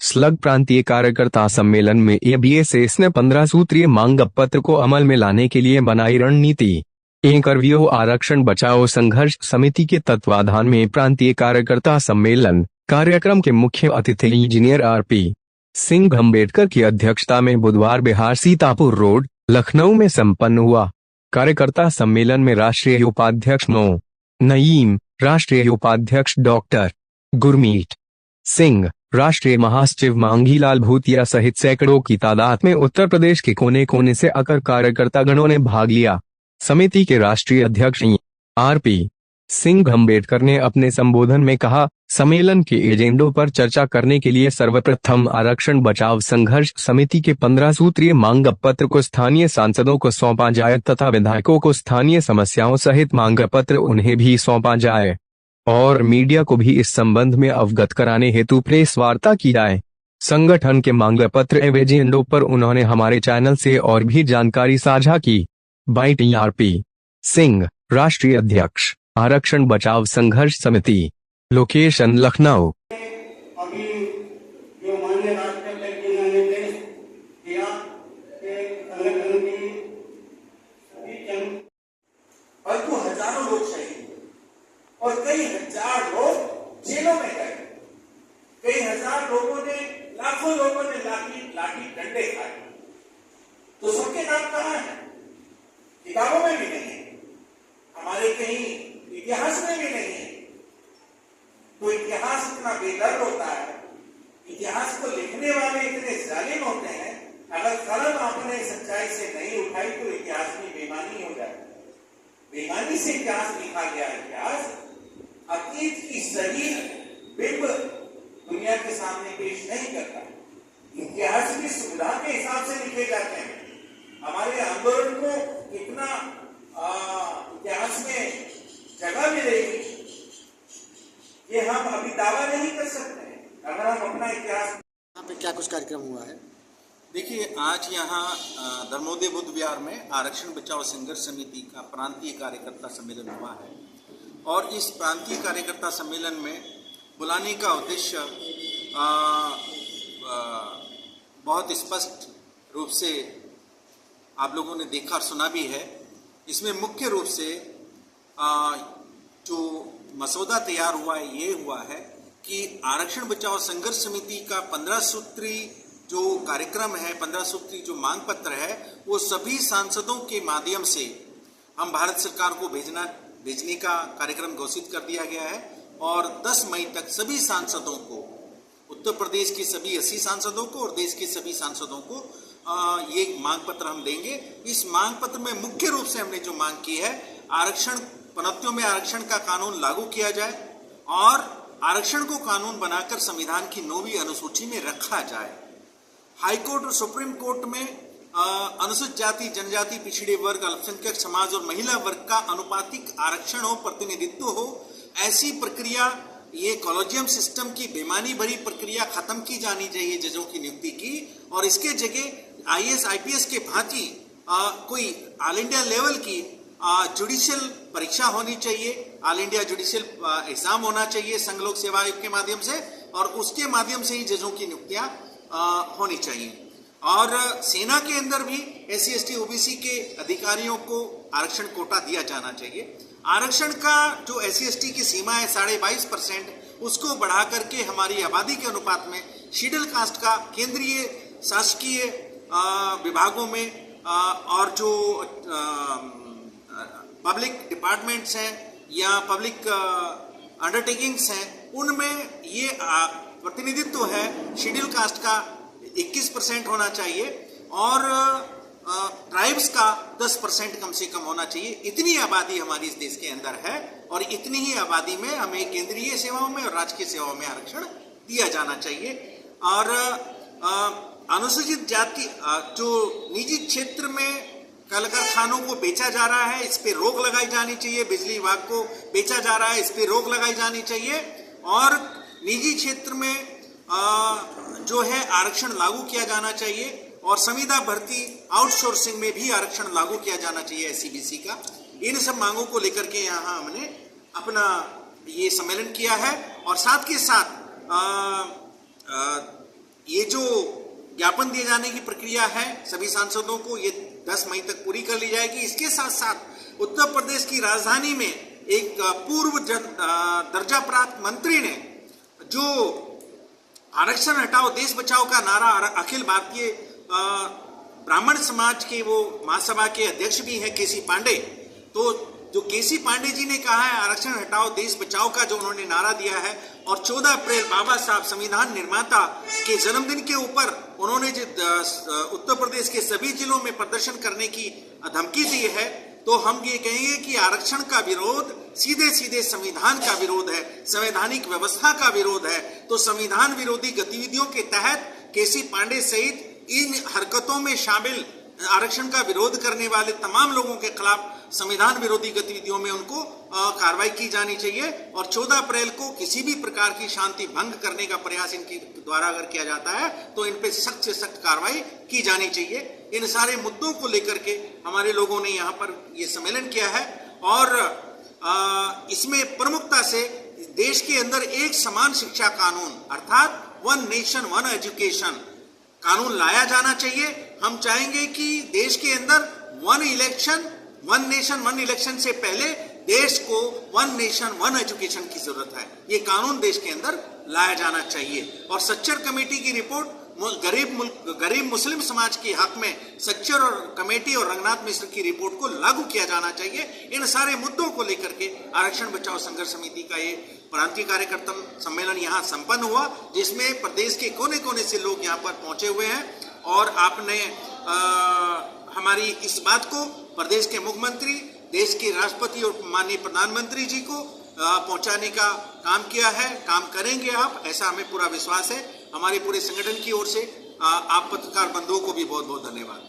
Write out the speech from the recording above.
Slug प्रांतीय कार्यकर्ता सम्मेलन में एबीएसएस ने 15 सूत्रीय मांग पत्र को अमल में लाने के लिए बनाई रणनीति। एंकरव्यू आरक्षण बचाओ संघर्ष समिति के तत्वाधान में प्रांतीय कार्यकर्ता सम्मेलन कार्यक्रम के मुख्य अतिथि इंजीनियर आरपी सिंह अम्बेडकर की अध्यक्षता में बुधवार बिहार सीतापुर रोड लखनऊ में संपन्न हुआ। कार्यकर्ता सम्मेलन में राष्ट्रीय उपाध्यक्ष नो नईम, राष्ट्रीय उपाध्यक्ष डॉक्टर गुरमीत सिंह, राष्ट्रीय महासचिव मांगीलाल भूतिया सहित सैकड़ों की तादाद में उत्तर प्रदेश के कोने कोने से आकर कार्यकर्ता गणों ने भाग लिया। समिति के राष्ट्रीय अध्यक्ष आरपी सिंह अम्बेडकर ने अपने संबोधन में कहा, सम्मेलन के एजेंडों पर चर्चा करने के लिए सर्वप्रथम आरक्षण बचाव संघर्ष समिति के 15 सूत्रीय मांग पत्र को स्थानीय सांसदों को सौंपा जाए तथा विधायकों को स्थानीय समस्याओं सहित मांग पत्र उन्हें भी सौंपा जाए और मीडिया को भी इस संबंध में अवगत कराने हेतु प्रेस वार्ता की जाए। संगठन के मांग पत्र एवं एजेंडों पर उन्होंने हमारे चैनल से और भी जानकारी साझा की। बाइट आरपी सिंह, राष्ट्रीय अध्यक्ष, आरक्षण बचाव संघर्ष समिति, लोकेशन लखनऊ। अभी जो माननीय राष्ट्रपति जी ने निर्देश दिया कि संगठन की सभी जन और तो हजारों लोग शहीद और कई हजार लोग जेलों में गए, कई हजार लोगों ने, लाखों लोगों ने लाठी डंडे खाए। तो सबके नाम कहाँ है? किताबों में भी नहीं है, हमारे कहीं इतिहास में भी नहीं है। तो इतिहास इतना बेदर्द होता है, इतिहास को लिखने वाले इतने जालिम होते हैं, अगर कलम आपने सच्चाई से नहीं उठाई तो इतिहास में बेईमानी हो जाती है। बेईमानी से इतिहास लिखा गया इतिहास अतीत की सही बिंब दुनिया के सामने पेश नहीं करता। इतिहास की सुविधा के हिसाब से लिखे जाते हैं। हमारे आंदोलन को कितना इतिहास में जगह मिलेगी ये हम अभी दावा नहीं कर सकते अगर हम अपना इतिहास। यहाँ पे क्या कुछ कार्यक्रम हुआ है? देखिए, आज यहाँ धर्मोदय बुद्ध विहार में आरक्षण बचाओ संघर्ष समिति का प्रांतीय कार्यकर्ता सम्मेलन हुआ है और इस प्रांतीय कार्यकर्ता सम्मेलन में बुलाने का उद्देश्य बहुत स्पष्ट रूप से आप लोगों ने देखा और सुना भी है। इसमें मुख्य रूप से जो मसौदा तैयार हुआ है ये हुआ है कि आरक्षण बचाओ संघर्ष समिति का 15 सूत्री जो कार्यक्रम है, 15 सूत्री जो मांग पत्र है, वो सभी सांसदों के माध्यम से हम भारत सरकार को भेजने का कार्यक्रम घोषित कर दिया गया है और 10 मई तक सभी सांसदों को, उत्तर प्रदेश के सभी 80 सांसदों को और देश के सभी सांसदों को ये मांग पत्र हम देंगे। इस मांग पत्र में मुख्य रूप से हमने जो मांग की है, आरक्षण पनौतियों में आरक्षण का कानून लागू किया जाए और आरक्षण को कानून बनाकर संविधान की 9वीं अनुसूची में रखा जाए। हाईकोर्ट और सुप्रीम कोर्ट में अनुसूचित जाति, जनजाति, पिछड़े वर्ग, अल्पसंख्यक समाज और महिला वर्ग का अनुपातिक आरक्षण हो, प्रतिनिधित्व हो, ऐसी प्रक्रिया, ये कॉलेजियम सिस्टम की बेमानी भरी प्रक्रिया खत्म की जानी चाहिए जजों की नियुक्ति की और इसके जगह आईएएस आईपीएस के भांति कोई ऑल इंडिया लेवल की जुडिशियल परीक्षा होनी चाहिए, ऑल इंडिया जुडिशियल एग्जाम होना चाहिए संघ लोक सेवा आयोग के माध्यम से और उसके माध्यम से ही जजों की नियुक्तियां होनी चाहिए। और सेना के अंदर भी एससी एसटी ओबीसी के अधिकारियों को आरक्षण कोटा दिया जाना चाहिए। आरक्षण का जो एससी एसटी की सीमा है 22.5%, उसको बढ़ा करके हमारी आबादी के अनुपात में शेड्यूल कास्ट का केंद्रीय शासकीय विभागों में और जो पब्लिक डिपार्टमेंट्स हैं या पब्लिक अंडरटेकिंग्स हैं, उनमें ये प्रतिनिधित्व है शेड्यूल कास्ट का 21% होना चाहिए और ट्राइब्स का 10% कम से कम होना चाहिए। इतनी आबादी हमारी इस देश के अंदर है और इतनी ही आबादी में हमें केंद्रीय सेवाओं में और राजकीय सेवाओं में आरक्षण दिया जाना चाहिए। और अनुसूचित जाति जो निजी क्षेत्र में कल कारखानों को बेचा जा रहा है, इस पे रोक लगाई जानी चाहिए। बिजली विभाग को बेचा जा रहा है, इस पे रोक लगाई जानी चाहिए और निजी क्षेत्र में जो है आरक्षण लागू किया जाना चाहिए और संविदा भर्ती आउटसोर्सिंग में भी आरक्षण लागू किया जाना चाहिए एससीबीसी का। इन सब मांगों को लेकर के यहाँ हमने अपना ये सम्मेलन किया है और साथ के साथ ये जो ज्ञापन दिए जाने की प्रक्रिया है सभी सांसदों को, ये 10 मई तक पूरी कर ली जाएगी। इसके साथ साथ उत्तर प्रदेश की राजधानी में एक पूर्व दर्जा प्राप्त मंत्री ने जो आरक्षण हटाओ देश बचाओ का नारा, अखिल भारतीय ब्राह्मण समाज के वो महासभा के अध्यक्ष भी हैं केसी पांडे, तो जो केसी पांडे जी ने कहा है आरक्षण हटाओ देश बचाओ का जो उन्होंने नारा दिया है, और 14 अप्रैल बाबा साहब संविधान निर्माता के जन्मदिन के ऊपर उन्होंने जो उत्तर प्रदेश के सभी जिलों में प्रदर्शन करने की धमकी दी है, तो हम ये कहेंगे कि आरक्षण का विरोध सीधे सीधे संविधान का विरोध है, संवैधानिक व्यवस्था का विरोध है। तो संविधान विरोधी गतिविधियों के तहत केसी पांडे सहित इन हरकतों में शामिल आरक्षण का विरोध करने वाले तमाम लोगों के खिलाफ संविधान विरोधी गतिविधियों में उनको कार्रवाई की जानी चाहिए, और 14 अप्रैल को किसी भी प्रकार की शांति भंग करने का प्रयास इनके द्वारा अगर किया जाता है तो इन पे सख्त से सख्त कार्रवाई की जानी चाहिए। इन सारे मुद्दों को लेकर के हमारे लोगों ने यहाँ पर ये सम्मेलन किया है, और इसमें प्रमुखता से देश के अंदर एक समान शिक्षा कानून अर्थात 1 नेशन 1 एजुकेशन कानून लाया जाना चाहिए। हम चाहेंगे कि देश के अंदर 1 नेशन 1 इलेक्शन से पहले देश को 1 नेशन 1 एजुकेशन की जरूरत है। ये कानून देश के अंदर लाया जाना चाहिए। और सच्चर कमेटी की रिपोर्ट गरीब मुस्लिम समाज के हक में सच्चर और कमेटी और रंगनाथ मिश्र की रिपोर्ट को लागू किया जाना चाहिए। इन सारे मुद्दों को लेकर के आरक्षण बचाओ संघर्ष समिति का ये प्रांतीय कार्यकर्ता सम्मेलन यहाँ संपन्न हुआ, जिसमें प्रदेश के कोने कोने से लोग यहाँ पर पहुंचे हुए हैं, और आपने हमारी इस बात को प्रदेश के मुख्यमंत्री, देश के राष्ट्रपति और माननीय प्रधानमंत्री जी को पहुंचाने का काम किया है, काम करेंगे आप, ऐसा हमें पूरा विश्वास है। हमारे पूरे संगठन की ओर से आप पत्रकार बंधुओं को भी बहुत बहुत धन्यवाद।